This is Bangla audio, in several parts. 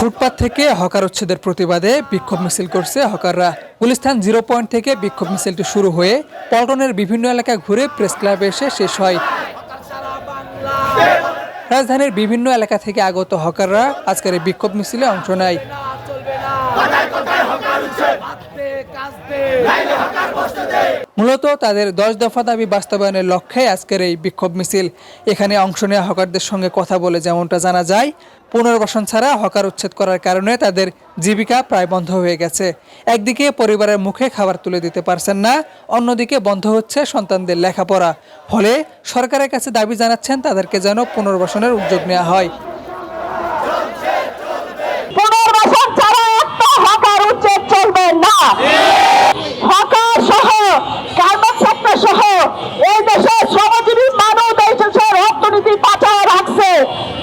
ফুটপাত থেকে হকার উচ্ছেদের প্রতিবাদে বিক্ষোভ মিছিল করছে হকাররা। গুলিস্তান 0 পয়েন্ট থেকে বিক্ষোভ মিছিলটি শুরু হয়ে পল্টনের বিভিন্ন এলাকা ঘুরে প্রেস ক্লাবে এসে শেষ হয়। রাজধানীর বিভিন্ন এলাকা থেকে আগত হকাররা আজকের এই বিক্ষোভ মিছিলে অংশ নেয়। মূলত তাদের 10 দফা দাবি বাস্তবায়নের লক্ষ্যে আজকের এই বিক্ষোভ মিছিল। এখানে অংশ নেওয়া হকারদের সঙ্গে কথা বলে যেমনটা জানা যায়, পুনর্বাসন ছাড়া হকার উচ্ছেদ করার কারণে তাদের জীবিকা প্রায় বন্ধ হয়ে গেছে। একদিকে পরিবারের মুখে খাবার তুলে দিতে পারছেন না, অন্যদিকে বন্ধ হচ্ছে সন্তানদের লেখাপড়া। ফলে সরকারের কাছে দাবি জানাচ্ছেন তাদেরকে যেন পুনর্বাসনের উদ্যোগ নেওয়া হয়। পুনর্বাসন ছাড়া একটা হকার উচ্ছেদ চলবে না। হকার সহ গার্মেন্টস সেক্টর সহ এই দেশের শ্রমজীবী মানুষ এই দেশের অর্থনীতি বাঁচায় রাখছে,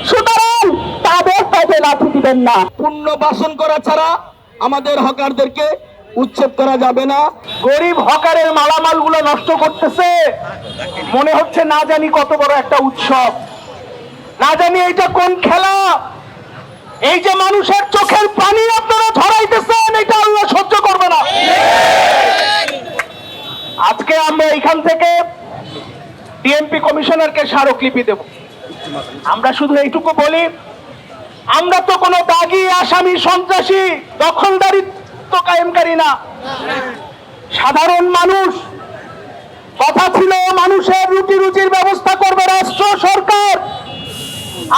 সুতরাং তাদের পেটে লাথি দিবেন না। পুনর্বাসন করা ছাড়া আমাদের হকারদেরকে উচ্ছেদ করা যাবে না। গরিব হকারের মালামাল গুলো নষ্ট করতেছে, মনে হচ্ছে না জানি কত বড় একটা উৎসব, না জানি এটা কোন খেলা। এই যে মানুষের চোখের পানি আপনারা ঝরাইতেছেন, এটা আল্লাহ সহ্য করবে না। আজকে আমরা এখান থেকে ডিএমপি কমিশনারকে স্মারকলিপি দেব। আমরা শুধু এইটুকু বলি, আমরা তো কোনো দাগী আসামি সন্ত্রাসী দখলদারিত্ব কায়েমকারী না, সাধারণ মানুষ। কথা ছিল মানুষের রুটি রুজির ব্যবস্থা করবে রাষ্ট্র সরকার।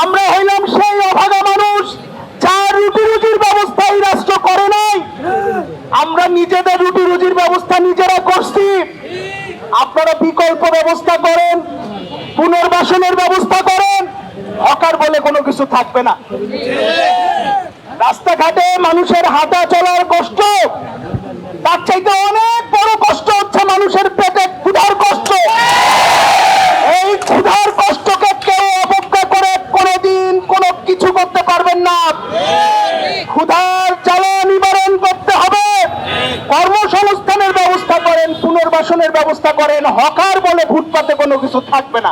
আমরা হইলাম সেই অভাগা মানুষ যার রুটি রুজির ব্যবস্থা এই রাষ্ট্র করে নাই। আমরা নিজেদের রুটি রুজির ব্যবস্থা নিজেরা করছি। আপনারা বিকল্প ব্যবস্থা করেন, পুনর্বাসনের ব্যবস্থা করেন, হকার বলে কোনো কিছু থাকবে না। রাস্তাঘাটে মানুষের হাঁটা চলার কষ্ট, তার চাইতে অনেক বড় কষ্ট হচ্ছে মানুষের পেটে ক্ষুধার কষ্ট। এই ক্ষুধার কষ্টকে কেউ অবজ্ঞা করে কোনোদিন কোনো কিছু করতে পারবেন না। ক্ষুধার জ্বালা নিবারণ করতে হবে, কর্মসংস্থানের ব্যবস্থা করেন, পুনর্বাসনের ব্যবস্থা করেন। হকার বলে ফুটপাতে কোনো কিছু থাকবে না।